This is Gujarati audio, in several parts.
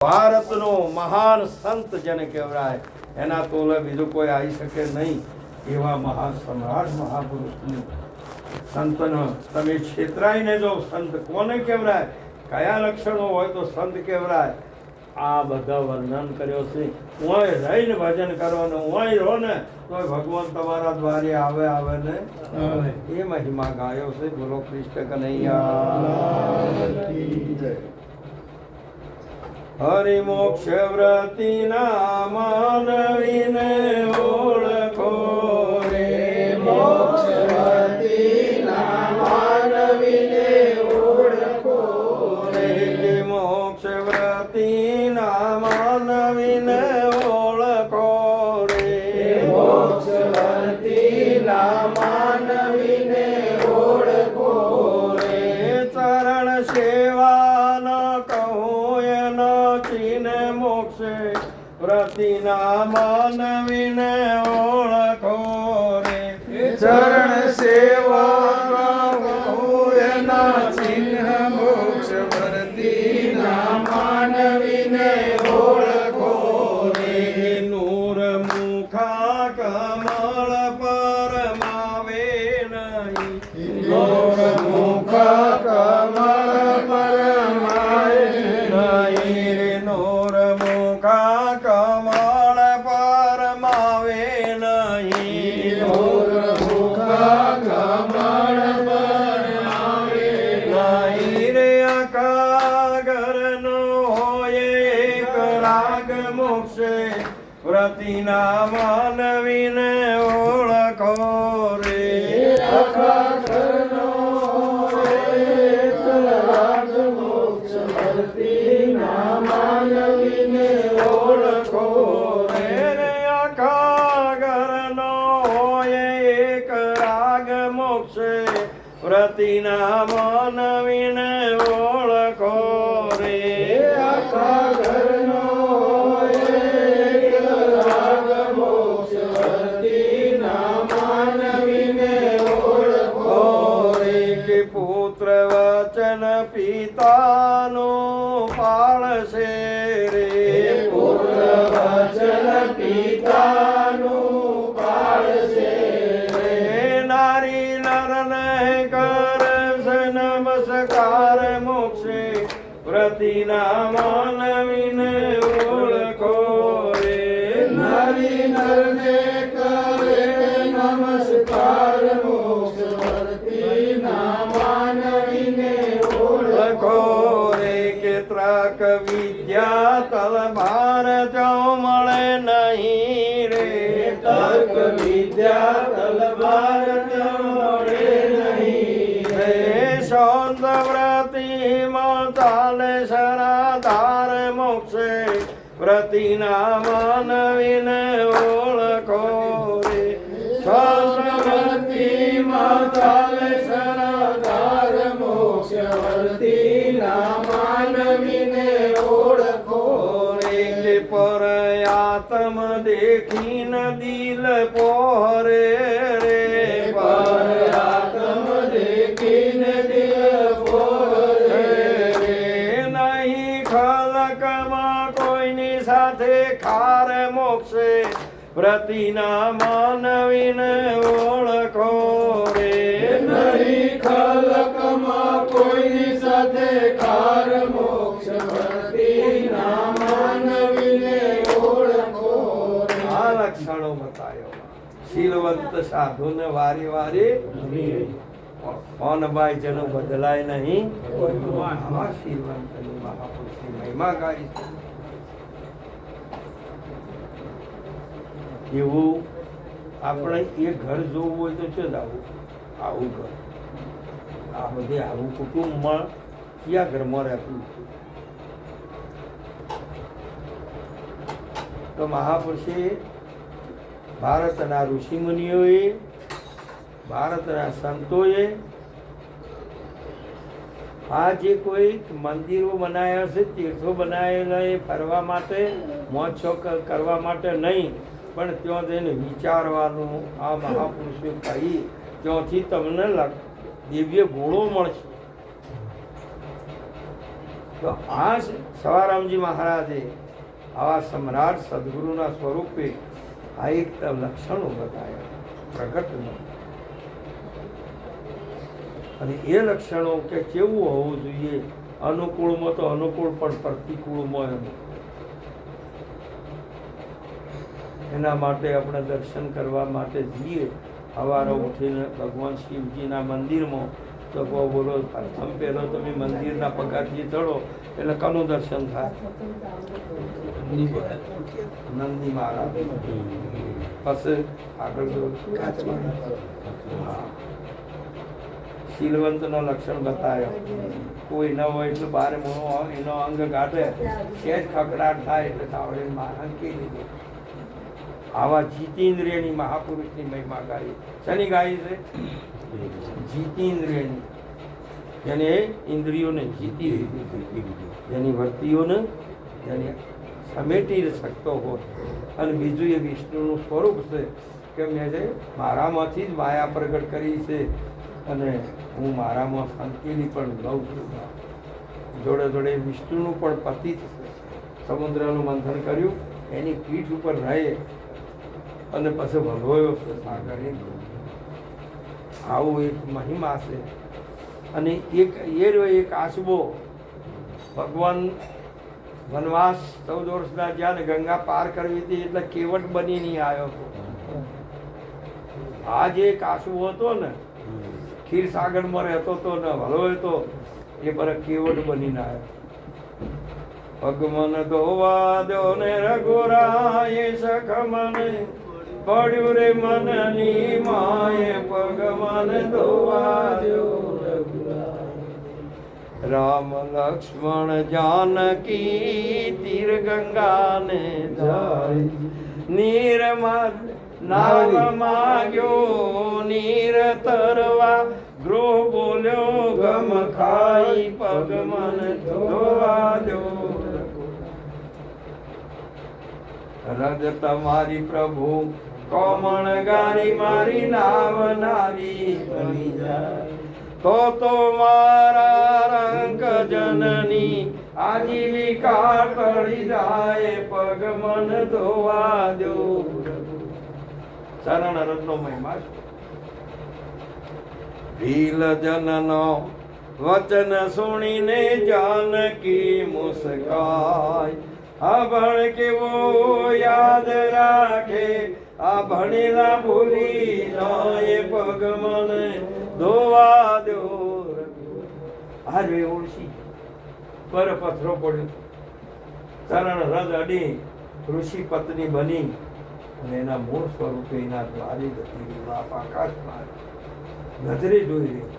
ભારતનો મહાન સંત જેને કહેવાય એના તોલે બીજું કોઈ આવી શકે નહીં એવા મહાન સમ્રાટ મહાપુરુષની સંતનો તમે છેતરાઈને જો સંત કોને કહેવાય, કયા લક્ષણો હોય તો સંત કહેવાય, આ બધા વર્ણન કર્યો છે. હું રહીને ભજન કરવાનું, હું રહો ને તો ભગવાન તમારા દ્વારે આવે ને એ મહિમા ગાયો છે. બોલો કૃષ્ણ કનૈયા. હરિ મોક્ષ વ્રતી ના માનવીને ઓળખો રે, મોક્ષ વ્રતી ના માનવીને ઓળખો રે, મોક્ષ વ્રતી ના માનવીને ઓળખો રે, મોક્ષ વ્રતી ના માનવીને ઓળખો રે. ચરણ સેવા ન કહું એનો ચીને મોક્ષે વ્રતિના માનવીને ઓળખો રે, ચરણ સેવા એના ચિહ્ન મોક્ષ વ્રતી ના માનવીને ઓળખો રે. નૂર મુખા કમળ પરમાવે નહીં, નૂર મુખ કમળ પરમાય નહીં, નૂર મુખા કમળ પરમાવે નહીં, નૂર મુખ કમળ પરમાવે નહીં રે. અકાગરનો હોય એક રાગ મોક્ષે વ્રતિના માનવીને ઓળખો રે, અખાગરનો એક રાગ મોક્ષ વ્રતી ના માનવીને ઓળખો રે. રે. અકાગરનો હોય એક રાગ મોક્ષે વ્રતિના માનવીને ઓળખો રે, અખાગરનો એક રાગ મોક્ષ વ્રતી ના માનવીને ઓળખો રે. કે પુત્ર વચન પિતાનું પાળશે રે, પુત્ર વચન પિતાનું પાળશે રે. નારી નરને કરશે નમસ્કાર મોક્ષે વ્રતિના માનવીને ઓળખો રે, નારી નરને કરે નમસ્કાર મોક્ષ વ્રતી ના માનવીને ઓળખો ઓળખો રે. કે ત્રક વિદ્યા તલભાર જો મળે નહીં રે, તર્ક વિદ્યા તલવાર મળે નહીં રે. સૌંદ વ્રતિમાં ચાલે સરાધાર મોક્ષે વ્રતિના માનવીને ઓળખો રે, શાસ્ત્રવતી માતાલે સરાધાર મોક્ષ વર્તી ના માનવીને ઓળખો રે. કે રે. પર આત્મ દેખીન દિલ પોહરે રે, પર આત્મ દેખીને દિલ પોહરે રે. નહીં ખલકમાં કોઈની સાથે ખાર મોક્ષે વ્રતિના માનવીને ઓળખો રે, નહીં ખલકમાં કોઈની સાથે ખાર મોક્ષ વર્તી ના માનવીને ઓળખો રે. આ લક્ષણો બતાવ્યો. શીલવંત સાધુને વારી વારી ભાઈ જેનો બદલાય નહીં, આવા શીલવંતની મહાપુરુષની મહિમા ગાઈ છે. એવું આપણે એ ઘર જોવું હોય તો છે જ આવું ઘર, આ બધે આવું કુટુંબમાં કયા ઘરમાં રહેતું છે. તો મહાપુરુષે ભારતના ઋષિમુનિઓએ, ભારતના સંતોએ આ જે કોઈ મંદિરો બનાવ્યા છે, તીર્થો બનાવેલા એ ફરવા માટે, મહોત્સવ કરવા માટે નહીં, પણ ત્યાં જઈને વિચારવાનું. આ મહાપુરુષો કહી ત્યાંથી તમને દિવ્ય ગુણો મળશે. તો આ સવારામજી મહારાજે આવા સમ્રાટ સદગુરુના સ્વરૂપે આ એક લક્ષણો બતાવ્યા પ્રગટ અને એ લક્ષણો કે કેવું હોવું જોઈએ, અનુકૂળમાં તો અનુકૂળ પણ પ્રતિકૂળમાં એના માટે આપણે દર્શન કરવા માટે જઈએ. સવારે ઉઠીને ભગવાન શિવજીના મંદિરમાં તો બોલો પ્રથમ પહેલો તમે મંદિરના પગથિયે ચડો એટલે કોનું દર્શન થાય? નંદી મહારાજ. પછી આગળ શીલવંતનો લક્ષણ બતાવ્યો. કોઈ ન હોય એટલે બારે મોણો એનો અંગ કાઢે, સેજ ખકડાટ થાય એટલે તાવડે અંકી લીધી. આવા જીતેન્દ્રિયની મહાપુરુષની મહિમા ગાઈ. શેની ગાઈ છે? જીતેન્દ્રિયની, જેને ઇન્દ્રિયોને જીતી લીધી, જેની વર્તીઓને જેને સમેટી શકતો હોય. અને બીજું એ વિષ્ણુનું સ્વરૂપ છે કે મેં જે મારામાંથી જ માયા પ્રગટ કરી છે અને હું મારામાં સંકેલી પણ લઉં છું. જોડે જોડે વિષ્ણુનું પણ પતિત સમુદ્રનું મંથન કર્યું, એની પીઠ ઉપર રહે અને પછી ભગવાયો છે સાગર. આવું એક મહિમા છે. અને એક આસબો ભગવાન વનવાસ 14 વર્ષના જ્યાં ને ગંગા પાર કરવી હતી એટલે કેવટ બની નહીં આવ્યો હતો. આ જે એક આસબો હતો ને, ક્ષીરસાગરમાં રહેતો હતો ને ભલો હતો, એ પર કેવટ બનીને આવ્યો. ભગવાન ધોવા દો ને રઘુરાય સખ મને પડ્યું રે મનની માએ ભગવાન ધોવા દો. રામ લક્ષ્મણ જાનકી તીર ગંગાને જાય, નીર નાવ માગ્યો નીર તરવા, ગૃહ બોલ્યો ગમ ખાઈ પગ મન ધોવા દો. રજ તમારી પ્રભુ કોમણ ગારી મારી નાવ નારી બની જાય, તો મારા રંક જનની આજીવિકા ટળી જાય, પગ મન ધોવા દો. ચરણ રત્નો મહિમા છે. ભીલ જનનો વચન સુણીને જાનકી મુસ્કાય, આ ભણ કેવો યાદ રાખે, આ ભણેલા ભૂલી જાય, પગ મને ધોવા દો. આ રે ઓળશી પર પથરો પડ્યો, ચરણ રજ અડી ઋષિ પત્ની બની અને એના મૂળ સ્વરૂપે એના દ્વારી ગતિ બાપ આકાશમાં નજરે જોઈ રહી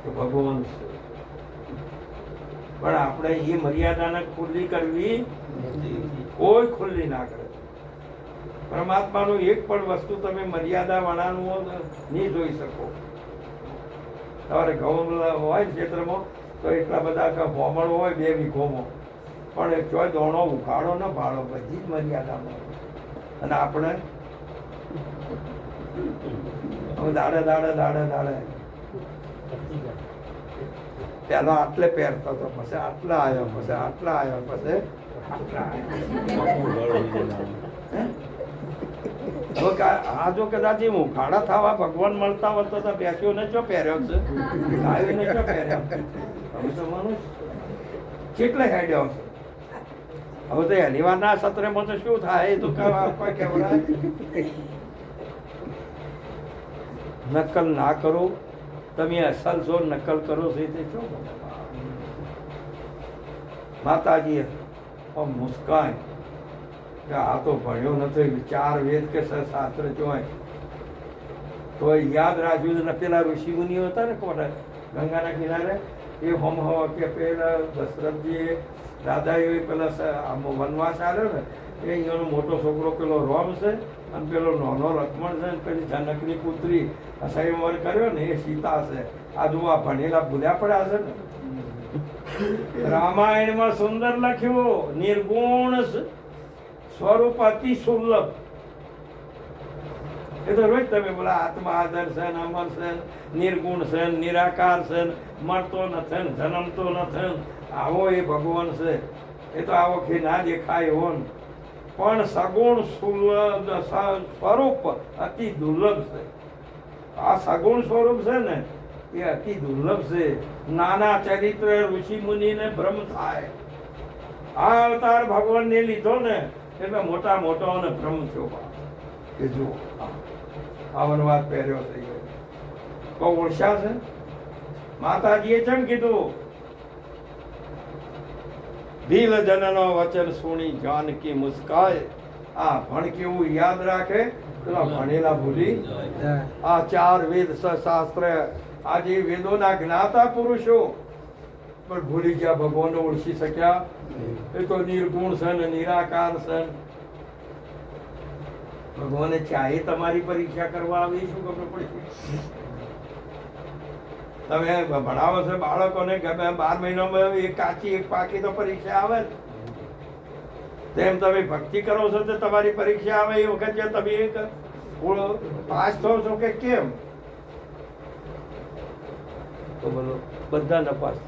તો ભગવાન છે. પણ આપણે એ મર્યાદાને ખુલ્લી કરવી, કોઈ ખુલ્લી ના કરે. પરમાત્માનું એક પણ વસ્તુ તમે મર્યાદા વાળાનું નહીં જોઈ શકો. તમારે ઘઉં હોય ક્ષેત્રમાં તો એટલા બધા ભોમણ હોય 2 વીઘોમાં, પણ ચોય દોણો ઉખાડો ન ભાડો, બધી જ મર્યાદામાં. અને આપણે દાડે પેલો આટલે પહેરતો હતો, પછી આટલા આવ્યો, પછી આટલા આવ્યો, પછી આટલા આવ્યો. આ જો કદાચ એ ઉખાડા થવા ભગવાન મળતા હોત તો બેસ્યો ને ચો પહેર્યો છે, ગાયો ને ચો પહેર્યો. હવે તો માનું કેટલે હેડ્યો છે. હવે તો એની વારના સત્રમાં તો શું થાય એ તો કોઈ કહેવાય. નકલ ના કરો, તમે અસલ છો, નકલ કરો છો તે શું? માતાજી મુસ્કાન કે આ તો ભણ્યો નથી, 4 વેદ કે શાસ્ત્ર જોય તો યાદ રાખ્યું. પેલા ઋષિ મુનિઓ હતા ને કોને ગંગાના કિનારે, એ હોમ હવા કે પેલા દશરથજી દાદાએ પેલા વનવાસ આવ્યો ને, એ અહીંયાનો મોટો છોકરો પેલો રોમ છે અને પેલો નાનો લક્ષ્મણ છે, પેલી જનકની પુત્રી સંયમવર કર્યો ને એ સીતા છે. આ જુઓ ભણેલા ભૂલ્યા પડ્યા છે ને. રામાયણમાં સુંદર લખ્યું, નિર્ગુણ સ્વરૂપ અતિ સુલભ. એ તો રોજ તમે બોલા આત્મા આદર છે ને, અમર છે ને, નિર્ગુણ છે ને, નિરાકાર છે ને, મળતો નથી ને, જન્મતો નથી ને, આવો એ ભગવાન છે. એ તો આવો કે ના દેખાય એવો ને, પણ સગુણ સ્વરૂપ અતિ દુર્લભ છે. આ સગુણ સ્વરૂપ છે ને એ અતિ દુર્લભ છે. નાના ચરિત્ર ઋષિ મુનિને ભ્રમ થાય. આ અવતાર ભગવાનને લીધો ને એટલે મોટા મોટાઓને ભ્રમ થયો કે જો આ વનવાસ પહેર્યો થઈ ગયો. તો ઓળખ્યા છે માતાજીએ કેમ કીધું? ભીલ જનનો વચન સુણી જાનકી મુસ્કાય. આ ભણ કેવું યાદ રાખે પેલા ભણેલા ભૂલી. આ 4 વેદ શાસ્ત્ર આજે વેદોના જ્ઞાતા પુરુષો પણ ભૂલી ગયા, ભગવાનને ઓળખી શક્યા. એ તો નિર્ગુણ છે ને, નિરાકાર છે. ભગવાને ચાહે તમારી પરીક્ષા કરવા આવે શું ખબર પડશે? તમે ભણાવો છો બાળકોને ગમે 12 મહિનામાં એક કાચી એક પાકી તો પરીક્ષા આવે જ. તેમ તમે ભક્તિ કરો છો તો તમારી પરીક્ષા આવે એ વખત તમે એક પાસ થો છો કે કેમ? તો બોલો બધા નપાસ.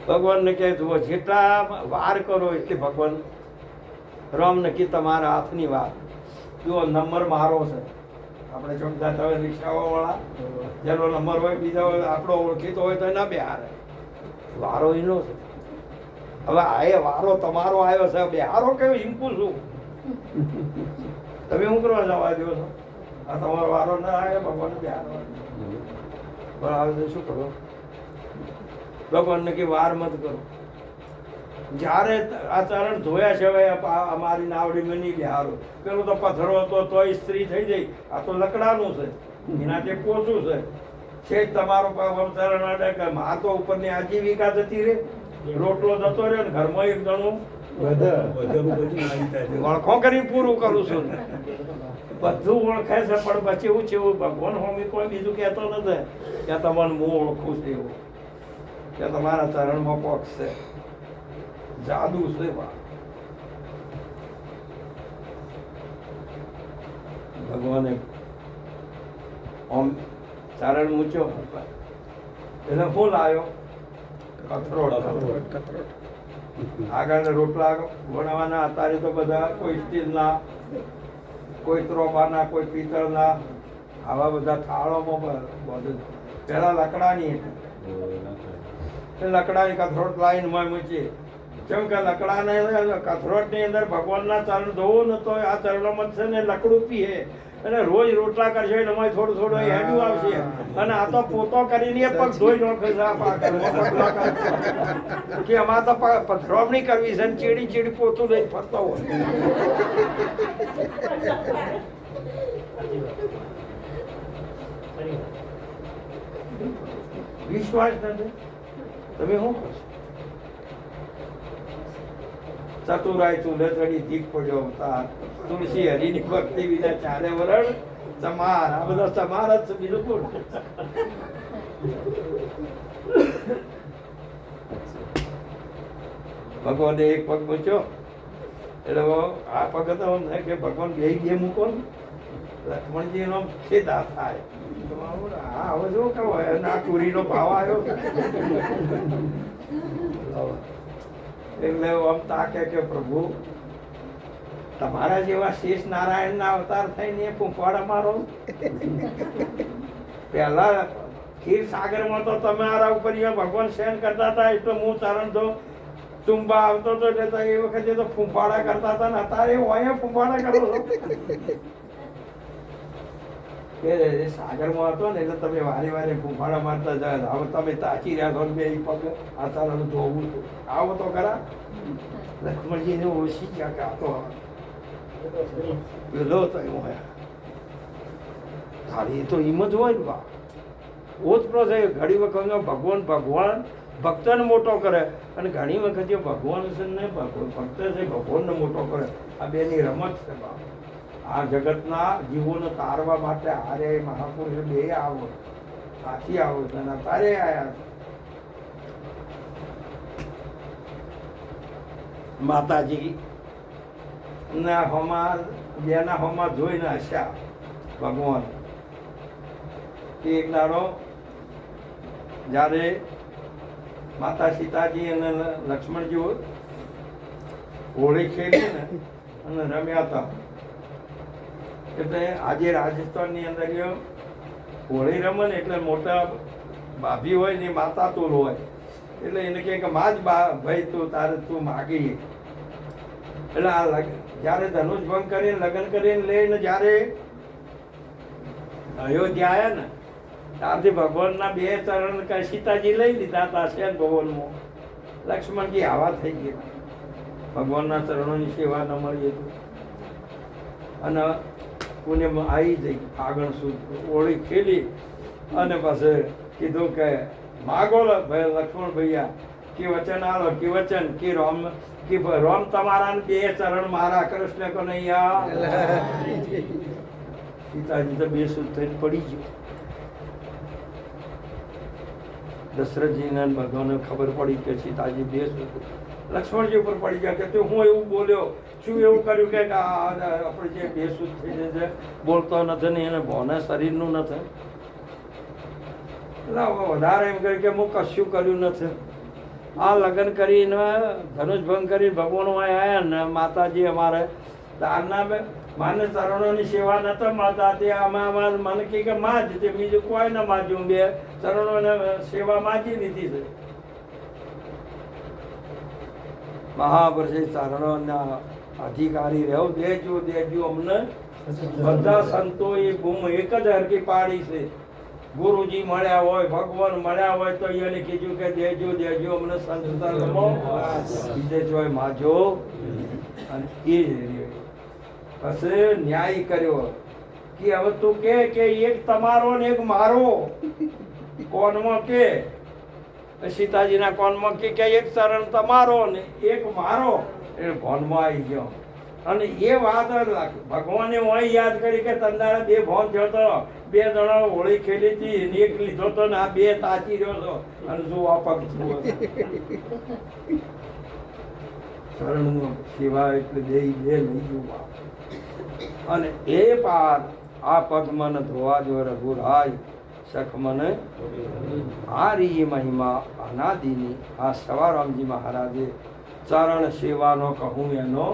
ભગવાનને કહે જુઓ જેટલા વાર કરો એટલી ભગવાન રામ નક્કી તમારા હાથની વાત. જુઓ નંબર મારો છે. આપણે ચોકદાર હોય રિક્ષાઓ વાળા જેનો નંબર હોય બીજા હોય આપણો ઓળખીતો હોય તો એના બેહારે. વારો એનો છે. હવે આ વારો તમારો આવ્યો છે, બેહારો કેવું એમ પૂછું? તમે શું કરવા જવા દો છો? આ તમારો વારો ના આવે ભગવાન બેહારવા પણ આવે તો શું કરો? ભગવાનને કે વાર મત કરો. જ્યારે આ ચરણ ધોયા છે હવે અમારી નાવડી માં નહીં બેહારો. પેલું તો પથ્થરો હતો તોય સ્ત્રી થઈ જાય. આ તો લકડાનું છે, એના જે પોચું છે. છે તમારો ચરણ અડે કે આ તો ઉપરની આજીવિકા જતી રહે, રોટલો જતો રહે ને ઘરમાં એક જણું વળખો કરી પૂરું કરું છું. બધું ઓળખે છે પણ પછી એવું છે ભગવાન હોમી કોઈ બીજું કહેતો નથી કે તમારું હું ઓળખું છું એવું કે તમારા ચરણમાં પક્ષ છે. જાદુ છે. ભગવાને આમ ચારણ મૂક્યો એટલે હું લાવ્યો કથરોટ. આગળ રોટલા બનાવવાના. અત્યારે તો બધા કોઈ સ્ટીલના, કોઈ ત્રોબાના, કોઈ પિત્તળના આવા બધા થાળોમાં બધું. પેલા લકડાની હતી. લકડાની કથરોટ લાઈનમાં મૂકી. કેમ કે લકડાને કથરોટની અંદર ભગવાનના ચરણ ધોવું ને તો આ ચરણોમાં છે ને લકડું પીએ અને રોજ રોટલા કરશે એટલે એમાં થોડું થોડું હેડું આવશે. અને આ તો પોતો કરીને પગ ધોઈ નાખે છે કે અમારે તો પથરોમણી કરવી છે ને ચીડી ચીડી પોતું લઈને ફરતો હોય. વિશ્વાસ નથી. તમે શું કરશો? ચતુરાય ચૂલે ચડી દીક પડ્યો અવતાર. તુલસી હરિની ભક્તિ વિના ચાલે વરણ ચમાર. આ બધા ચમાર જ છે, બીજું કોણ? ભગવાને એક પગ મૂક્યો એટલે આ પગ હતો કે ભગવાન બે મૂકો ને લક્ષ્મણજી નો છેદા થાય. હા હવે જો કેવો આ તુરીનો ભાવ આવ્યો એટલે આમ તાકે કે પ્રભુ તમારા જેવા શેષ નારાયણ ના અવતાર થઈને ફૂંફાડા મારો. પહેલા ખીર સાગર માં તો તમારા ઉપર ભગવાન સહન કરતા હતા એટલે હું ચરણ તો ચુંબા આવતો હતો એટલે એ વખતે તો ફૂંફાડા કરતા હતા ને અત્યારે અહીંયા ફૂંફાડા કરો છો. સાગરમાં હતો ને એટલે તમે વારે વારે ફૂંફાડા મારતા જાય. હવે તમે તાચી રહ્યા છો બે પગ આ ચરણ ધોવું આવો તો ખરા. લક્ષ્મણજીને ઓળખી ગયા કે આ તો પેલો તો એવો તારી તો હિંમત હોય ને બા. ઓતપ્રો છે. ઘણી વખત ભગવાન ભક્તને મોટો કરે અને ઘણી વખત જે ભગવાન છે ને ભક્ત છે ભગવાનને મોટો કરે. આ બેની રમત છે બા. આ જગતના જીવોને તારવા માટે હારે મહાપુરુષ બે આવો સાથી આવો છે અને તારે આયા માતાજી ના હોમાં બેના હોમાં જોઈને હસ્યા ભગવાન એક દાડો જ્યારે માતા સીતાજી અને લક્ષ્મણજી હોળી ખેલી ને અને રમ્યા હતા, એટલે આજે રાજસ્થાનની અંદર હોળી રમે ને એટલે મોટા ભાભી હોય ને માતા તોલ હોય, એટલે એને કહે કે માં જ ભાઈ તું તારે તું માગી. એટલે આ જ્યારે ધનુષ ભંગ કરીને લગ્ન કરીને લઈને જ્યારે અયોધ્યા આવ્યા ને ત્યારથી ભગવાનના બે ચરણ સીતાજી લઈ લીધા હતા શેન ભવનમાં. લક્ષ્મણજી આવા થઈ ગયા, ભગવાનના ચરણોની સેવા ન મળી હતી અને પુણ્યમાં આવી જઈ. આગળ સુધી હોળી ખેલી અને પછી કીધું કે માગો ભાઈ લક્ષ્મણ ભૈયા કે વચન આલો કે વચન કે રામ તમારા બે ચરણ મારા કૃષ્ણ કનૈયા. સીતાજી તો બેસુધ થઈને પડી ગયો. દશરથજીને ભગવાનને ખબર પડી કે સીતાજી બેસુધ. લક્ષ્મણજી ઉપર પડી ગયા કે તું હું એવું બોલ્યો, શું એવું કર્યું કે આપણે જે બેસુધ થઈ જાય છે, બોલતો નથી ને એને ભોને શરીરનું નથી. એટલે વધારે એમ કહ્યું કે હું કશું કર્યું નથી. આ લગ્ન કરીને ધનુષ ભંગ કરી ભગવાન આવ્યા ને માતાજી અમારે તારના માને ચરણોની સેવા નતા મળતા, તે આમાં મને કહે કે માં જ તે બીજું કોઈ ના માજ્યું, બે ચરણોને સેવા માજી લીધી છે. મહાપુરુષે ચરણોના અધિકારી રહ્યો. દેજો દેજો અમને બધા સંતો એ ગુમ એક જ હરકી પાડી છે. ગુરુજી મળ્યા હોય, ભગવાન મળ્યા હોય તો એને કીધું કે દેજો દેજો અમને સંત ધર્મમાં બીજે જોય માજો. અને એ પછી ન્યાય કર્યો કે હવે તું કે એક તમારો ને એક મારો. કોનમાં કે સીતાજીના કોનમાં કે એક ચરણ તમારો ને એક મારો. એ ભોનમાં આવી ગયો અને એ વાત ભગવાને હું યાદ કરી કે તંદાળે બે ભોન જતો, બે જણા હોળી ખેલી હતી, એક લીધો તો ને આ બે તાચી રહ્યો હતો અને જો આ પગ ચરણનું સેવા એટલે બે નહીં જોવા. અને એ પાર આ પગ મને ધોવા જો રઘુરાય સખ મને. આ રીએ મહિમા અનાદિની આ સવારામજી મહારાજે ચરણ સેવાનો કહું એનો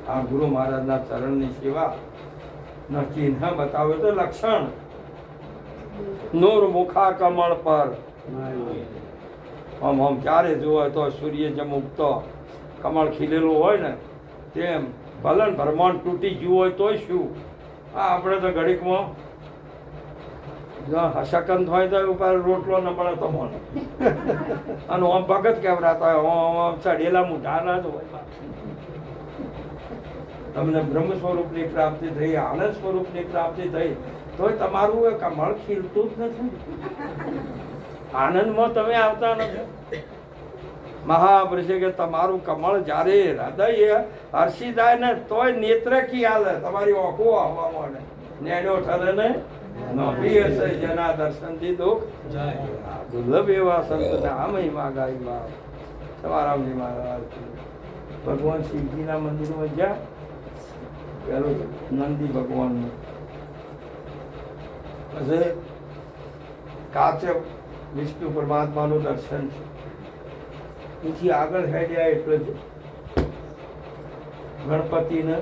આ ગુરુ મહારાજના ચરણની સેવા ન ચિહ્ન બતાવ્યો તો લક્ષણ. નૂર મુખા કમળ પર આમ ક્યારે જોવે તો સૂર્ય જેમ ઉગતો કમળ ખીલેલું હોય ને તેમ ભલન બ્રહ્માંડ તૂટી ગયું હોય તોય શું. આ આપણે તો ઘડીકમાં શકંત હોય તો ઉપર રોટલો ન મળે તો મને અને આમ ભગત કેવરાતા હોય, ચડેલા મુઢાના જ હોય. તમને બ્રહ્મ સ્વરૂપની પ્રાપ્તિ થઈ, આનંદ સ્વરૂપની પ્રાપ્તિ થઈ, તોય તમારું કમળ ખીલતું જ નથી. આનંદમાં તમે આવતા નથી. મહાપુરુષે કે તમારું કમળ જ્યારે હૃદય હર્ષી જાય ને તોય નેત્ર કી હાલે, તમારી ઓખો આવવા માંડે. નેડો ઠરે ને જેના દર્શનથી દુઃખ દુર્લભ એવા સંત આ મહિમા ગાય. સવારામજી મહારાજ ભગવાન શિવજીના મંદિરમાં જ્યાં પેલું નંદી ભગવાનનું પછી કાચે વિષ્ણુ પરમાત્માનું દર્શન છે. એથી આગળ હેડ્યા એટલે જ ગણપતિને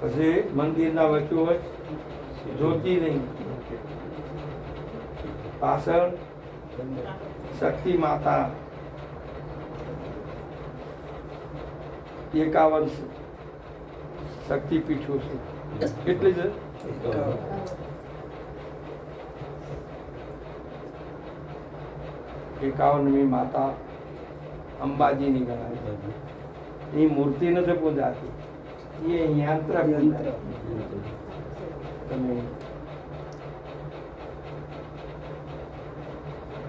પછી મંદિરના વચ્ચે જ્યોતિ નહીં, પાછળ શક્તિ માતા 51 શક્તિપીઠો છે. કેટલી છે? 51મી માતા અંબાજીની ગણાય. એ મૂર્તિ નથી પૂજાતી, એ યંત્ર તમે.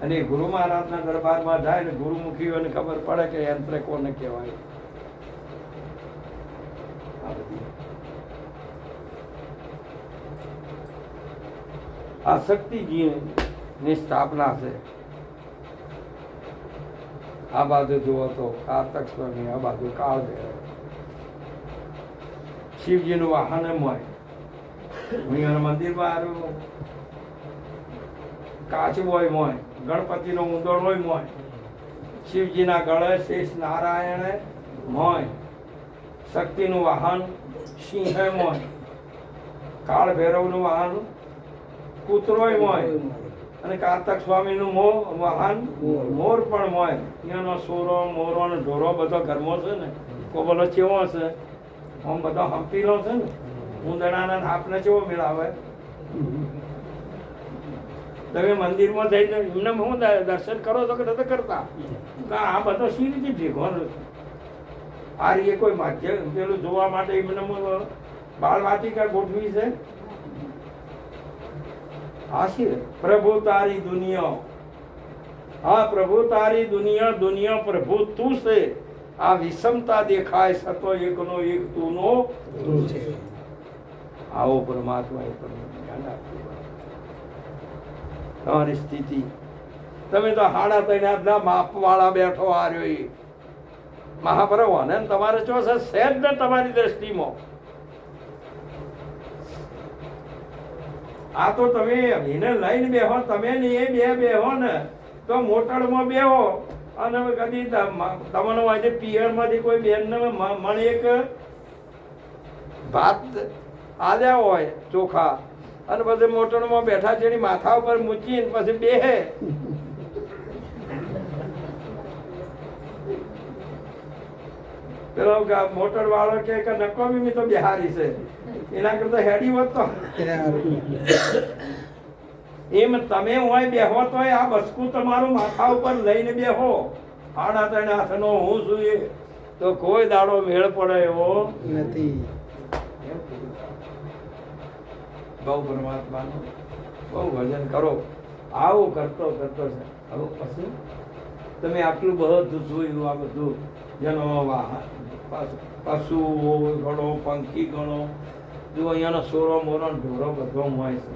અને ગુરુ મહારાજના દરબારમાં જાય ને ગુરુમુખીઓને ખબર પડે કે યંત્ર કોને કહેવાય. આ શક્તિજીની સ્થાપના છે. આ બાજુ જુઓ તો કાર્તક સ્વામી, આ બાજુ કાળ શિવજીનું વાહન એમ હોય. અહીંયાના મંદિરમાં આવ્યું કાચું હોય મોય, ગણપતિનો ઉંદર હોય મોય, શિવજીના ગળે શેષ નારાયણ મોય, શક્તિનું વાહન સિંહ મોય, કાળ ભૈરવનું વાહન કૂતરોય મોય, અને કાર્તક સ્વામીનું વાહન મોર પણ મોય. અહીંયાનો સોરો મોરો અને ઢોરો બધો ઘરમાં છે ને, કોઈ બોલો ચેવો હશે, આમ બધો હંપીલો છે ને, ઉંદરાના થાપને ચેવો મેળાવે. તમે મંદિરમાં જઈને એમને હું દર્શન કરો તો કે નથી કરતા, આ બધો સી રીતે ભેગો આ રીતે કોઈ માધ્યમ પેલું જોવા માટે એમને બાળ વાટિકા ગોઠવી છે. આ છે પ્રભુ તારી દુનિયા, હા પ્રભુ તારી દુનિયા, દુનિયા પ્રભુ તું છે. આ વિષમતા દેખાય સતો એકનો એક તુંનો છે. આવો પરમાત્મા એ તમને ધ્યાન આપવું. તમારી સ્થિતિ તમે તો હાડા તૈના માપ વાળા બેઠો હાર્યો એ મહાપરવ ને તમારે ચો છે સહેજ ને તમારી દ્રષ્ટિમાં. આ તો તમે એને લઈને બેહો, તમે ને એ બેહો ને તો મોટરમાં બેહો અને કદી તમને આજે પિયરમાંથી કોઈ બેનને મને એક ભાત આલ્યા હોય ચોખા અને પછી મોટરમાં બેઠા છે માથા ઉપર મૂકીને પછી બેહે. પેલો મોટર વાળો કે નકોમી તો બિહારી છે, એના કરતા હેડી હોત તો એમ તમે હોય બેહો તો આ બસકું તમારું માથા ઉપર લઈને બેહો. આડા ત્રણ હાથનો હું છું એ તો કોઈ દાડો મેળ પડે એવો નથી. બહુ પરમાત્માનું બહુ ભજન કરો. આવું કરતો કરતો છે. હવે પછી તમે આટલું બધું જોયું, આ બધું જેનો પશુ ગણો, પંખી ગણો, જો અહીંયાનો સોરો મોરો ઢોરો બધો હોય છે.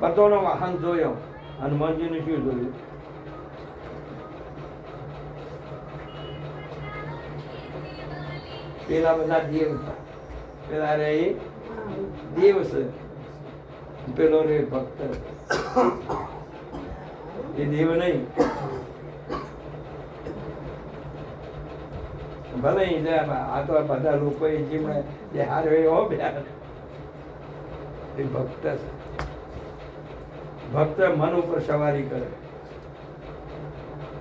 બધોનો વાહન જોયો. હનુમાનજીને શું જોયું? પેલા બધા દેવ હતા. પેલા રે દેવ છે, પેલો રે ભક્ત. એ દેવ નહીં, ભલે આ તો બધા લોકો જેમણે બિહાર હોય બિહાર એ ભક્ત છે. ભક્ત મન ઉપર સવારી કરે,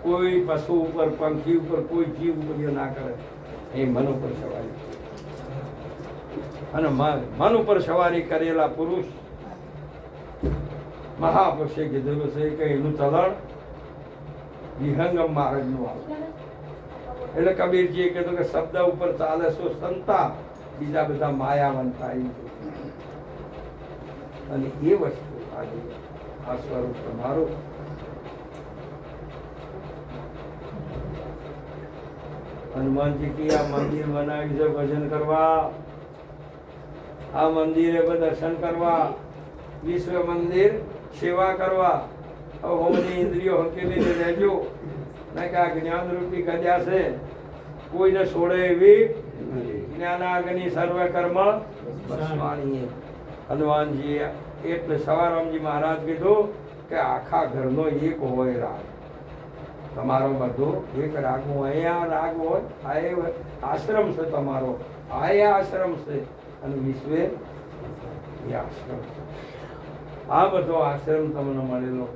કોઈ પશુ ઉપર, પંખી ઉપર, કોઈ જીવ ઉપર ના કરે. એ મન ઉપર સવારી કરે. અને મન ઉપર સવારી કરેલા પુરુષ મહાપુરુષે કીધેલું છે કે એનું ચલણ વિહંગમ માર્ગનું આવે. એટલે કબીરજીએ કીધું કે શબ્દ ઉપર ચાલે શું સંતા, બીજા બધા માયાવંતા. અને એ વસ્તુ આજે આ સ્વરૂપ તમારું. હનુમાનજી કી આ મંદિર બનાવ્યું છે ભજન કરવા, આ મંદિરે દર્શન કરવા, વિશ્વ મંદિર સેવા કરવા. હવે હોમની ઇન્દ્રિયો હકેલીને રહેજો, ના કે આ જ્ઞાન રૂપી ગદ્યા છે કોઈને છોડે એવી જ્ઞાનાગ્નિ સર્વ કર્મ ભસ્માણીએ. હનુમાનજી એટલે સવારામજી મહારાજ કીધું કે આખા ઘરનો એક હોય રાગ. તમારો બધો એક રાગ હોય. અહીંયા રાગ હોય, આ આશ્રમ છે તમારો, આ આશ્રમ છે, અને વિશ્વે એ આશ્રમ છે. આ બધો આશ્રમ તમને મળેલો.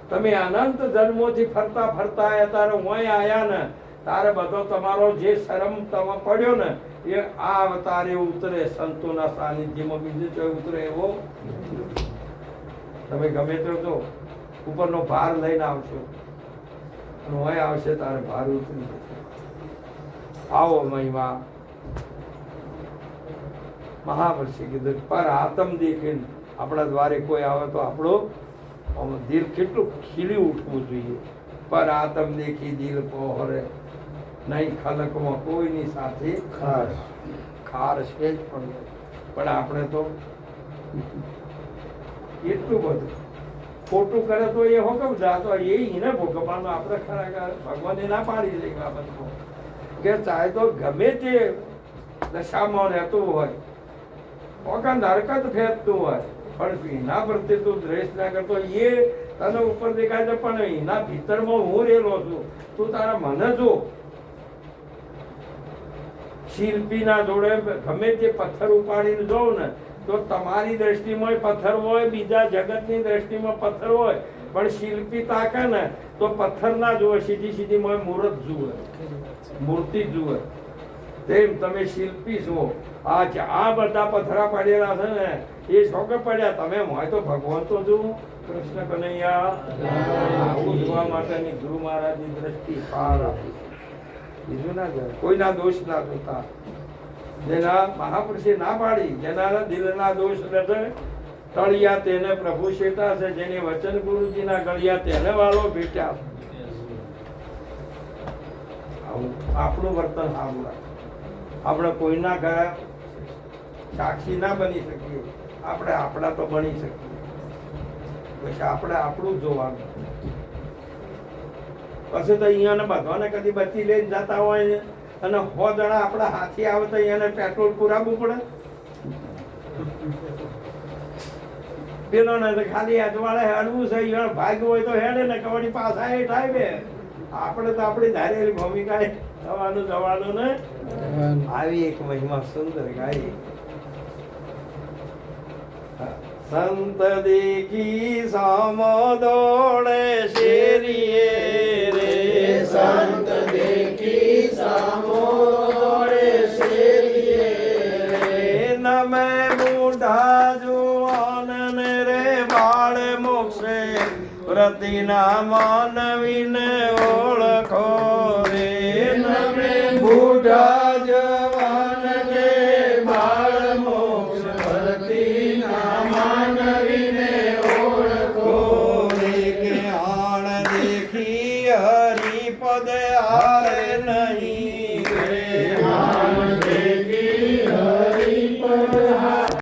તમે અનંત જન્મોથી ફરતા ફરતા તારે હોય આયા ને તારે બધો તમારો જે શરમ તમે પડ્યો ને એ આ અવતારે ઉતરે. સંતોના સાનિધ્યમાં બીજું કોઈ ઉતરે એવો તમે ગમે તો ઉપરનો ભાર લઈને આવશો અને હોય આવશે તારે ભાર ઉતરી જશે. આવો મહિમા મહાપુરુષે કીધું પર આત્મ દેખીને આપણા દ્વારે કોઈ આવે તો આપણો દિલ કેટલું ખીલી ઉઠવું જોઈએ. પર આત્મ દેખી દિલ પહોરે નહીં ખલકમાં કોઈની સાથે ખાર છે જ પણ આપણે તો એટલું બધું ખોટું કરે તો એ હોકમ જાતો એને ભોગવવાનું. આપણે ખરેખર ભગવાને ના પાડી દઈ બાબતમાં કે ચાહે તો ગમે તે દશામાં રહેતું હોય, ઓકાંત હરકત ફેરતું હોય, પણ એના પ્રત્યે તું દ્વેષ ના કરતો. એ તને ઉપર દેખાય છે પણ એના ભીતરમાં હું રહેલો છું. તું તારા મને જો. શિલ્પીના જોડે ગમે તે પથ્થર ઉપાડીને જોઉં ને તો તમારી દ્રષ્ટિમાં પથ્થર હોય, બીજા જગતની દ્રષ્ટિમાં પથ્થર હોય, પણ શિલ્પી તાકે ને તો પથ્થર ના જુએ, સીધી સીધી મૂર્ત જુએ, મૂર્તિ જુએ. તેમ તમે શિલ્પી છો. આ બધા પથરા પડેલા છે ને એ શોકે પડ્યા, તમે હોય તો ભગવાન તો જુઓ. કૃષ્ણ કનૈયા આવું જોવા માટેની ગુરુ મહારાજની દ્રષ્ટિ પાર આપી. બીજું ના જાય, કોઈના દોષ ના જોતા. જેના મહાપુરુષે ના પાડી, જેના દિલના દોષ રહેશે તળિયા તેને પ્રભુ શેટા છે, જેની વચન ગુરુજીના ગળિયા તેને વાલો ભેટ્યા. આપણું વર્તન સારું રાખે. આપણે કોઈના ઘરે સાક્ષી ના બની શકીએ, આપણે આપણા તો બની શકીએ. પછી આપણે આપણું જોવાનું. પછી તો અહીંયા બધાને કદી બચી લઈને જતા હોય અને 100 જણા આપણા હાથી આવે તો એને પેટ્રોલ પુરાવવું પડે. પેલો ને ખાલી અજવાળે હેડવું છે, એને ભાગ હોય તો હેડે ને કવડી પાછા એ થાય બે. આપણે તો આપણી ધારેલી ભૂમિકા થવાનું જવાનું ને. આવી એક મહિમા સુંદર ગાઈ. સંત દેખી સામો દોડે શેરીએ રે, સંત દેખી સામો દોડે શેરીએ રે, નમે બુઢા જુવાન ને રે બાળ મોક્ષે પ્રતિના માનવીને ઓળખો રે. નમે બુઢા જવાન ને બાળ મોક્ષ પ્રતિના માનવીને ઓળખો રે. કે આણ દેખી હરિપદ આ